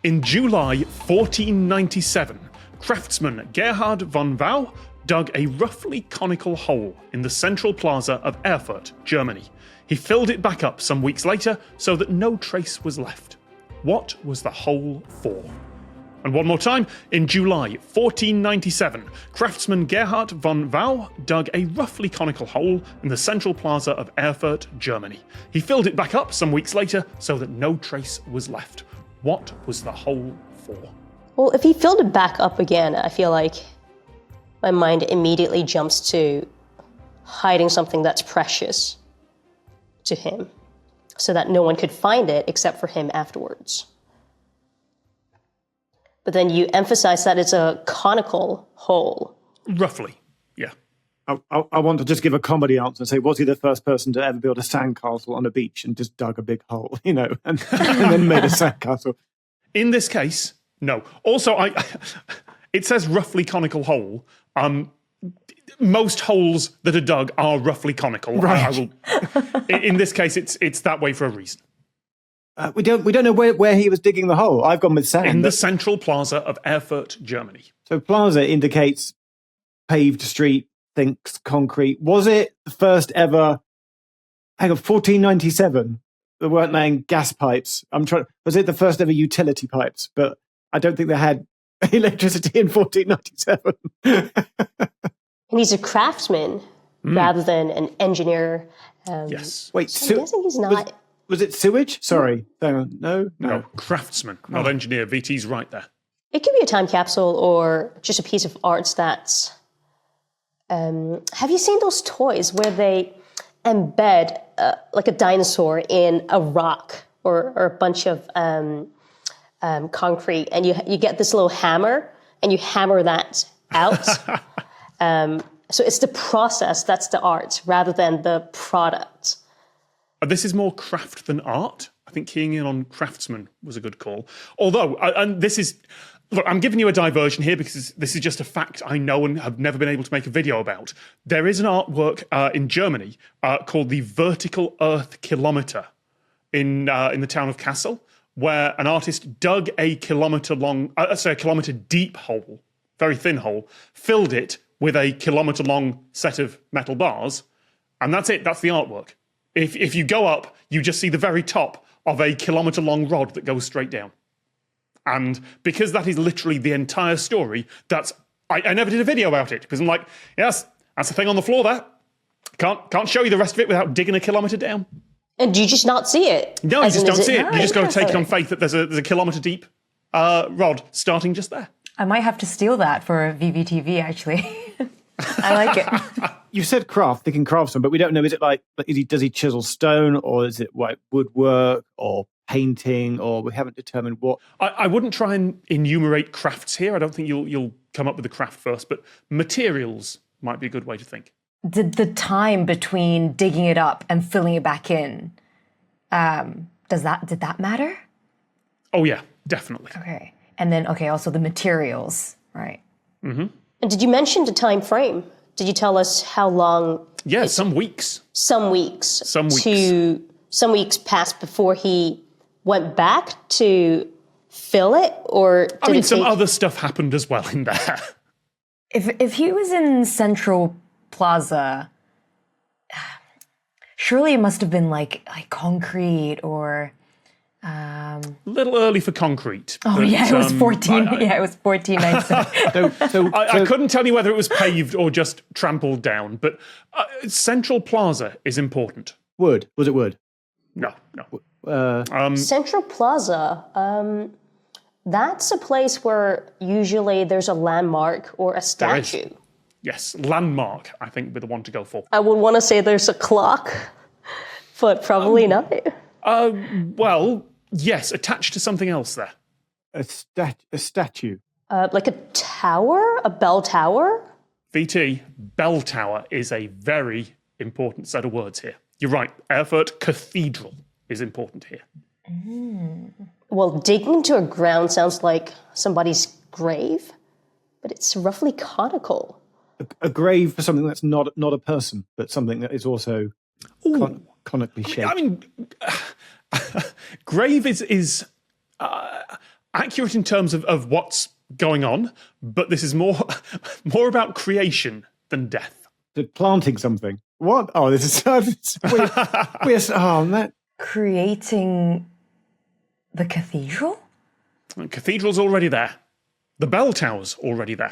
In July 1497, craftsman Gerhard von Wau dug a roughly conical hole in the central plaza of Erfurt, Germany. He filled it back up some weeks later so that no trace was left. What was the hole for? And one more time, in July 1497, craftsman Gerhard von Wau dug a roughly conical hole in the central plaza of Erfurt, Germany. He filled it back up some weeks later so that no trace was left. What was the hole for? Well, if he filled it back up again, I feel like my mind immediately jumps to hiding something that's precious to him so that no one could find it except for him afterwards. But then you emphasize that it's a conical hole. Roughly, yeah. I want to just give a comedy answer and say, was he the first person to ever build a sandcastle on a beach and just dug a big hole, and then made a sandcastle? In this case, no. Also, it says roughly conical hole. Most holes that are dug are roughly conical. Right. In this case, it's that way for a reason. We don't know where he was digging the hole. I've gone with sand. In the central plaza of Erfurt, Germany. So plaza indicates paved street, thinks concrete. Was it the first ever? Hang on, 1497. They weren't laying gas pipes. Was it the first ever utility pipes? But I don't think they had electricity in 1497. And he's a craftsman rather than an engineer. Yes. Wait, so I'm guessing he's not. Was it sewage? Sorry. No. Craftsman, not engineer. VT's right there. It could be a time capsule or just a piece of art that's... have you seen those toys where they embed like a dinosaur in a rock or a bunch of concrete, and you get this little hammer and you hammer that out? So it's the process that's the art rather than the product. This is more craft than art. I think keying in on craftsman was a good call. Although, and this is... Look, I'm giving you a diversion here because this is just a fact I know and have never been able to make a video about. There is an artwork in Germany called the Vertical Earth Kilometer in the town of Kassel, where an artist dug a kilometer deep hole, very thin hole, filled it with a kilometer long set of metal bars, and that's it. That's the artwork. If you go up, you just see the very top of a kilometer long rod that goes straight down. And because that is literally the entire story, I never did a video about it because I'm like, yes, that's the thing on the floor there. Can't show you the rest of it without digging a kilometre down. And do you just not see it? No, you just don't see it. You just got to take it on faith that there's a kilometre deep rod starting just there. I might have to steal that for VeeVee TV, actually. I like it. You said craft, thinking craftsman, but we don't know. Is it does he chisel stone, or is it like woodwork or painting, or we haven't determined what? I wouldn't try and enumerate crafts here. I don't think you'll come up with the craft first, but materials might be a good way to think. Did the time between digging it up and filling it back in, did that matter? Oh yeah, definitely. Okay. And then, also the materials, right? Mm-hmm. And did you mention the time frame? Did you tell us how long? Yeah, some weeks. Some weeks. Some weeks passed before he went back to fill it, or some other stuff happened as well in there. If he was in Central Plaza, surely it must have been like concrete or. A little early for concrete. Oh, but, it was 14. It was 1497. I couldn't tell you whether it was paved or just trampled down, but Central Plaza is important. Wood. Was it wood? No. Central Plaza, that's a place where usually there's a landmark or a statue. Yes, landmark, I think, would be the one to go for. I would want to say there's a clock, but probably not. Well, yes, attached to something else there. A statue. Like a tower? A bell tower? VT, bell tower is a very important set of words here. You're right, Erfurt Cathedral is important here. Well, digging into a ground sounds like somebody's grave, but it's roughly conical. A grave for something that's not a person, but something that is also conically shaped. I mean, grave is I accurate in terms of what's going on, but this is more about creation than death. Planting something. What? Oh, this is so we're oh, man. Creating the cathedral? The cathedral's already there. The bell tower's already there.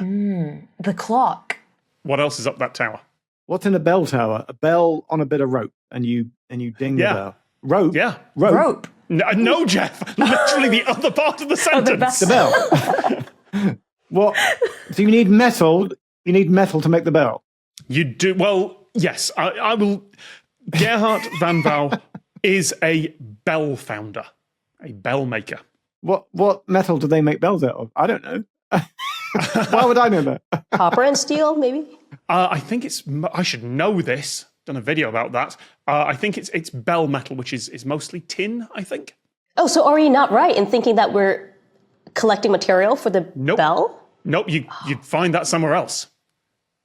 The clock. What else is up that tower? What's in a bell tower? A bell on a bit of rope, and you ding the bell. Rope? Yeah. Rope. No, Geoff. Literally the other part of the sentence. The bell. What? So you need metal. You need metal to make the bell. You do. Well, yes. I will. Gerhard van Wouw is a bell founder, a bell maker. What metal do they make bells out of? I don't know. Why would I know that? Copper and steel, maybe? I think it's. I should know this. Done a video about that. I think it's bell metal, which is mostly tin, I think. Oh, so are you not right in thinking that we're collecting material for the bell? Nope, you'd find that somewhere else.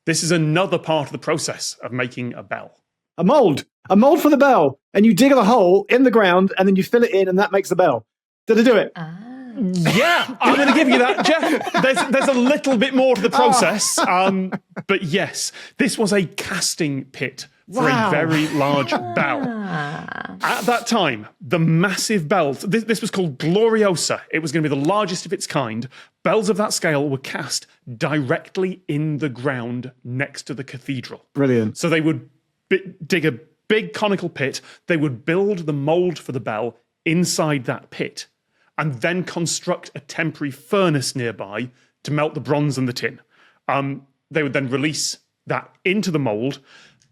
This is another part of the process of making a bell. A mold for the bell, and you dig a hole in the ground, and then you fill it in, and that makes the bell. Did I do it? Yeah, I'm going to give you that, Geoff. There's a little bit more to the process, but yes, this was a casting pit for a very large bell. At that time, the massive bells, this was called Gloriosa. It was going to be the largest of its kind. Bells of that scale were cast directly in the ground next to the cathedral. Brilliant. So they would dig a big conical pit. They would build the mould for the bell inside that pit and then construct a temporary furnace nearby to melt the bronze and the tin. They would then release that into the mould,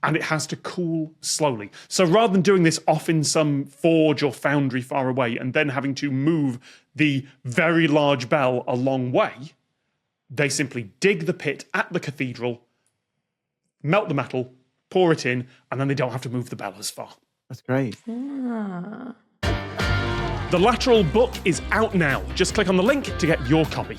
and it has to cool slowly. So rather than doing this off in some forge or foundry far away and then having to move the very large bell a long way, they simply dig the pit at the cathedral, melt the metal, pour it in, and then they don't have to move the bell as far. That's great. The Lateral book is out now. Just click on the link to get your copy.